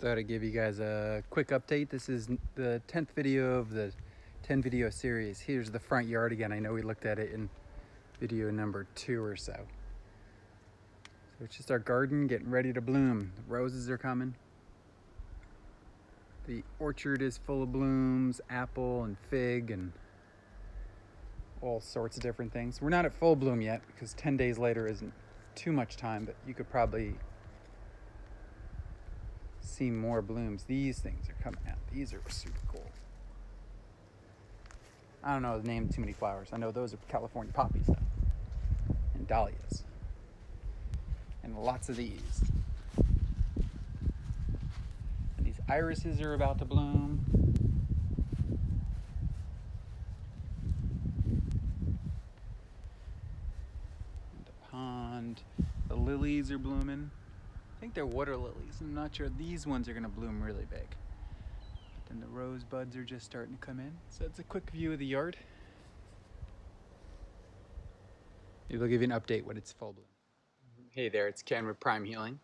Thought I'd give you guys a quick update. This is the 10th video of the 10 video series. Here's the front yard again. I know we looked at it in video number 2 or so. So it's just our garden getting ready to bloom. The roses are coming. The orchard is full of blooms, apple and fig and all sorts of different things. We're not at full bloom yet because 10 days later isn't too much time, but you could probably see more blooms. These things are coming out. These are super cool. I don't know the name of too many flowers. I know those are California poppies though, and dahlias, and lots of these. And these irises are about to bloom. And the pond, the lilies are blooming. I think they're water lilies. I'm not sure. These ones are going to bloom really big. But then the rose buds are just starting to come in. So it's a quick view of the yard. Maybe I'll give you an update when it's full bloom. Hey there, it's Ken with Prime Healing.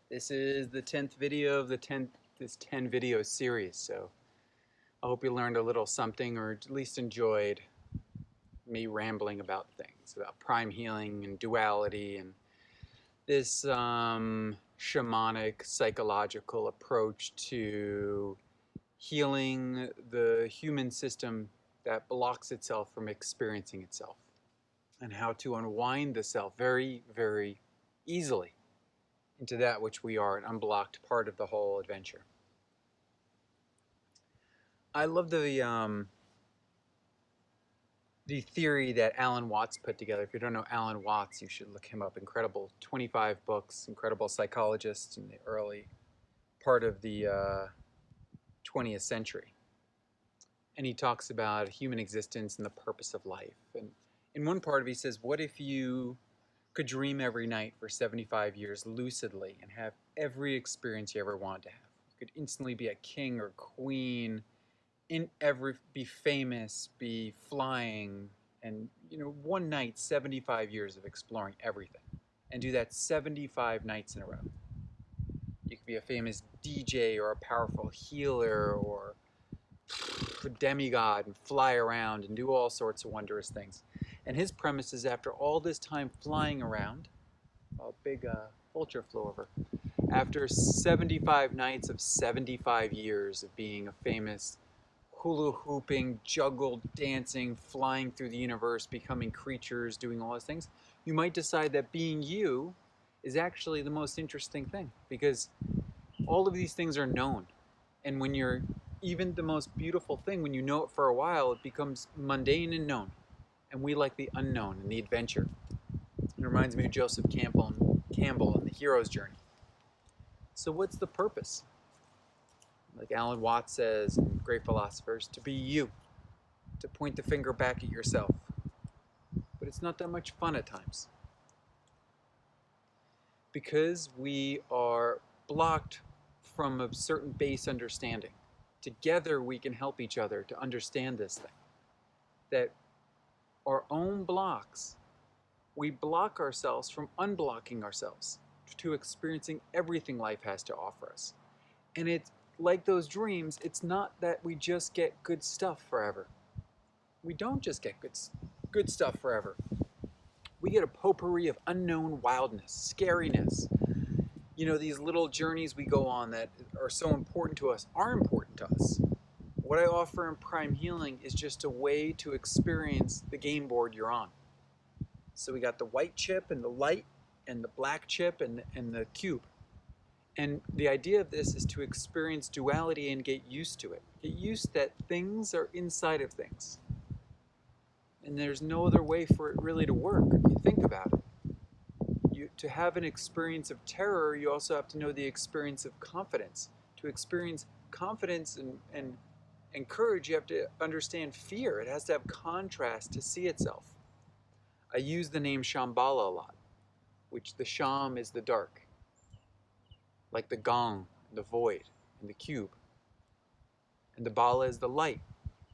This is the 10th video of this 10 video series. So I hope you learned a little something, or at least enjoyed me rambling about things, about prime healing and duality and this shamanic psychological approach to healing the human system that blocks itself from experiencing itself, and how to unwind the self very, very easily into that which we are, an unblocked part of the whole adventure. I love the theory that Alan Watts put together. If you don't know Alan Watts, you should look him up. Incredible, 25 books, incredible psychologist in the early part of the 20th century. And he talks about human existence and the purpose of life. And in one part of it, he says, what if you could dream every night for 75 years lucidly and have every experience you ever wanted to have? You could instantly be a king or queen, be famous, be flying, and one night, 75 years of exploring everything, and do that 75 nights in a row. You could be a famous DJ or a powerful healer or a demigod and fly around and do all sorts of wondrous things. And his premise is, after all this time flying around, a big vulture flew over, after 75 nights of 75 years of being a famous hula hooping, juggle dancing, flying through the universe, becoming creatures, doing all those things, you might decide that being you is actually the most interesting thing, because all of these things are known. And when you're even the most beautiful thing, when you know it for a while, it becomes mundane and known. And we like the unknown and the adventure. It reminds me of Joseph Campbell and the hero's journey. So what's the purpose? Like Alan Watts says, and great philosophers, to be you, to point the finger back at yourself. But it's not that much fun at times, because we are blocked from a certain base understanding. Together we can help each other to understand this thing, that our own blocks, we block ourselves from unblocking ourselves to experiencing everything life has to offer us. And it's like those dreams, it's not that we just get good stuff forever. We don't just get good stuff forever. We get a potpourri of unknown wildness, scariness. These little journeys we go on that are so important to us are important to us. What I offer in Prime Healing is just a way to experience the game board you're on. So we got the white chip and the light, and the black chip and the cube. And the idea of this is to experience duality and get used to it. Get used that things are inside of things. And there's no other way for it really to work if you think about it. To have an experience of terror, you also have to know the experience of confidence. To experience confidence and courage, you have to understand fear. It has to have contrast to see itself. I use the name Shambhala a lot, which the Sham is the dark, like the gong, the void, and the cube. And the Bala is the light,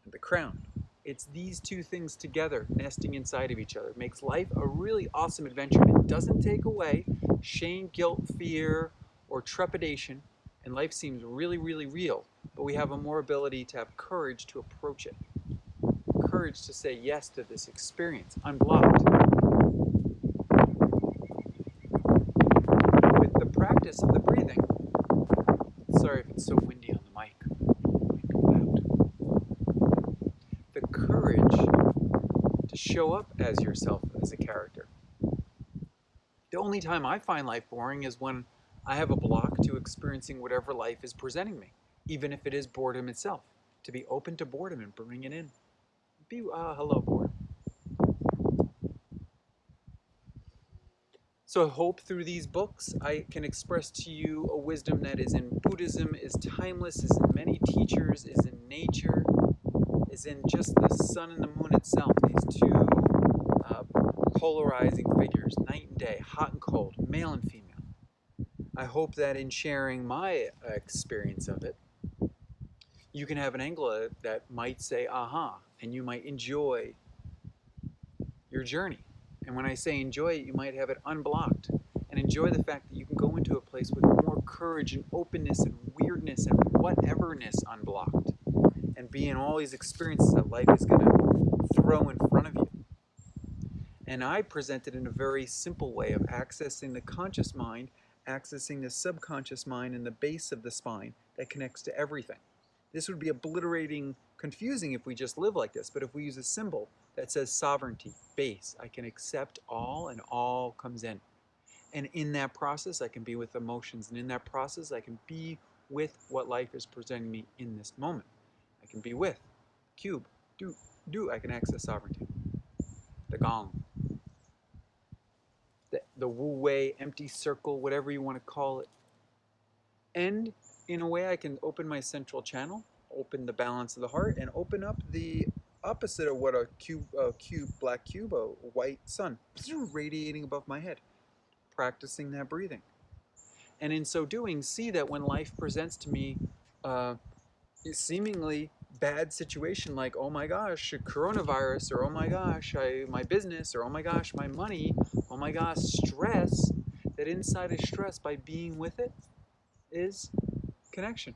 and the crown. It's these two things together, nesting inside of each other. It makes life a really awesome adventure. It doesn't take away shame, guilt, fear, or trepidation, and life seems really, really real, but we have a more ability to have courage to approach it, courage to say yes to this experience, unblocked. With the practice of the breathing, sorry if it's so windy on the mic, the courage to show up as yourself as a character. The only time I find life boring is when I have a block to experiencing whatever life is presenting me, even if it is boredom itself. To be open to boredom and bring it in. Hello, boredom. So I hope through these books I can express to you a wisdom that is in Buddhism, is timeless, is in many teachers, is in nature, is in just the sun and the moon itself. These two polarizing figures, night and day, hot and cold, male and female. I hope that in sharing my experience of it, you can have an angle that might say, aha, and you might enjoy your journey. And when I say enjoy it, you might have it unblocked and enjoy the fact that you can go into a place with more courage and openness and weirdness and whateverness unblocked and be in all these experiences that life is going to throw in front of you. And I present it in a very simple way of accessing the conscious mind, accessing the subconscious mind and the base of the spine that connects to everything. This would be obliterating, confusing if we just live like this, but if we use a symbol that says sovereignty, base, I can accept all and all comes in. And in that process, I can be with emotions, and in that process, I can be with what life is presenting me in this moment. I can be with cube, I can access sovereignty. The gong, the wu wei, empty circle, whatever you want to call it. And in a way, I can open my central channel, open the balance of the heart, and open up the opposite of what a black cube, a white sun, radiating above my head, practicing that breathing. And in so doing, see that when life presents to me a seemingly bad situation like, oh my gosh, coronavirus, or oh my gosh, my business, or oh my gosh, my money, oh my gosh, stress, that inside of stress, by being with it, is connection.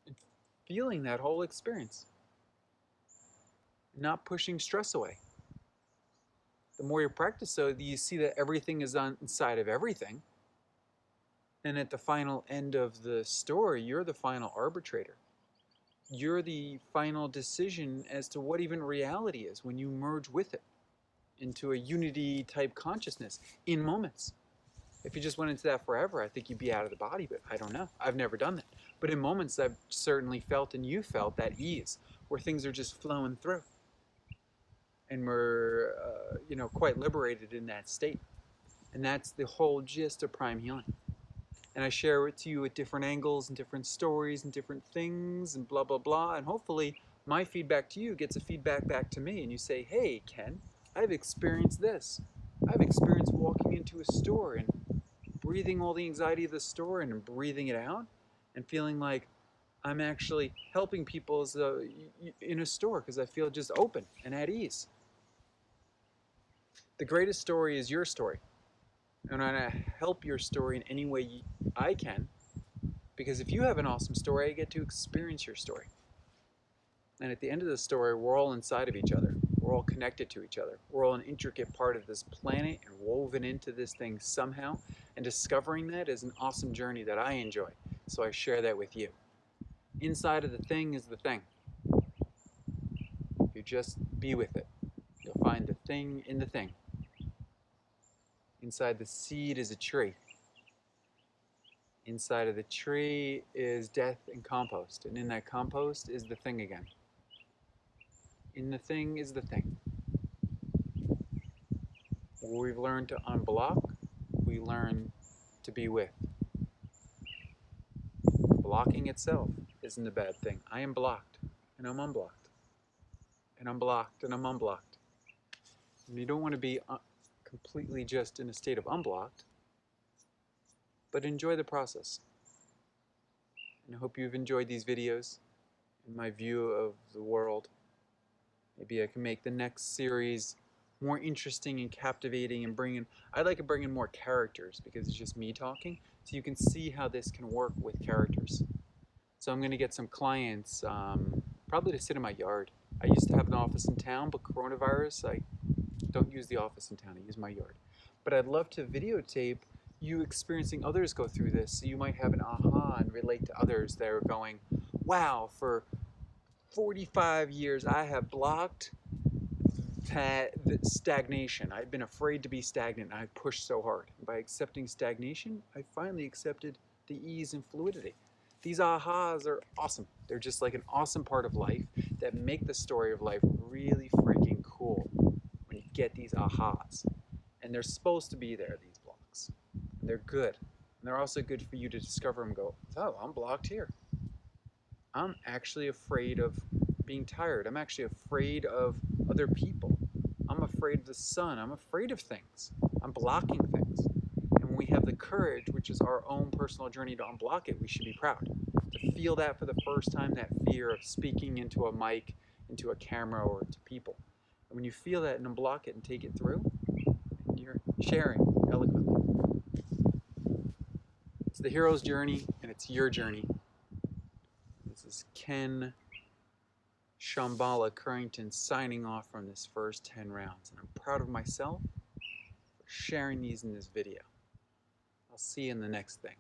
And feeling that whole experience. Not pushing stress away. The more you practice so, you see that everything is on inside of everything. And at the final end of the story, you're the final arbitrator. You're the final decision as to what even reality is when you merge with it into a unity type consciousness in moments. If you just went into that forever, I think you'd be out of the body, but I don't know. I've never done that. But in moments, I've certainly felt, and you felt, that ease where things are just flowing through. And we're, quite liberated in that state. And that's the whole gist of prime healing. And I share it to you at different angles and different stories and different things and blah, blah, blah. And hopefully my feedback to you gets a feedback back to me. And you say, hey, Ken, I've experienced this. I've experienced walking into a store and breathing all the anxiety of the store and breathing it out and feeling like I'm actually helping people in a store because I feel just open and at ease. The greatest story is your story. And I'm going to help your story in any way I can, because if you have an awesome story, I get to experience your story. And at the end of the story, we're all inside of each other. We're all connected to each other. We're all an intricate part of this planet and woven into this thing somehow. And discovering that is an awesome journey that I enjoy. So I share that with you. Inside of the thing is the thing. If you just be with it, you'll find the thing in the thing. Inside the seed is a tree. Inside of the tree is death and compost. And in that compost is the thing again. In the thing is the thing. We've learned to unblock. We learn to be with. Blocking itself isn't a bad thing. I am blocked, and I'm unblocked. And I'm blocked, and I'm unblocked. And you don't want to be completely just in a state of unblocked, but enjoy the process. And I hope you've enjoyed these videos and my view of the world. Maybe I can make the next series more interesting and captivating and I like to bring in more characters because it's just me talking. So you can see how this can work with characters. So I'm going to get some clients probably to sit in my yard. I used to have an office in town, but coronavirus, I don't use the office in town. I use my yard. But I'd love to videotape you experiencing others go through this. So you might have an aha and relate to others that are going, wow, for 45 years I have blocked the stagnation. I've been afraid to be stagnant and I pushed so hard. And by accepting stagnation, I finally accepted the ease and fluidity. These ahas are awesome. They're just like an awesome part of life that make the story of life really freaking cool when you get these ahas. And they're supposed to be there, these blocks. And they're good. And they're also good for you to discover and go, oh, I'm blocked here. I'm actually afraid of being tired. I'm actually afraid of other people. I'm afraid of the sun. I'm afraid of things. I'm blocking things. And when we have the courage, which is our own personal journey to unblock it, we should be proud. To feel that for the first time, that fear of speaking into a mic, into a camera, or to people. And when you feel that and unblock it and take it through, you're sharing eloquently. It's the hero's journey, and it's your journey. This is Ken Shambhala Currington signing off from this first 10 rounds. And I'm proud of myself for sharing these in this video. I'll see you in the next thing.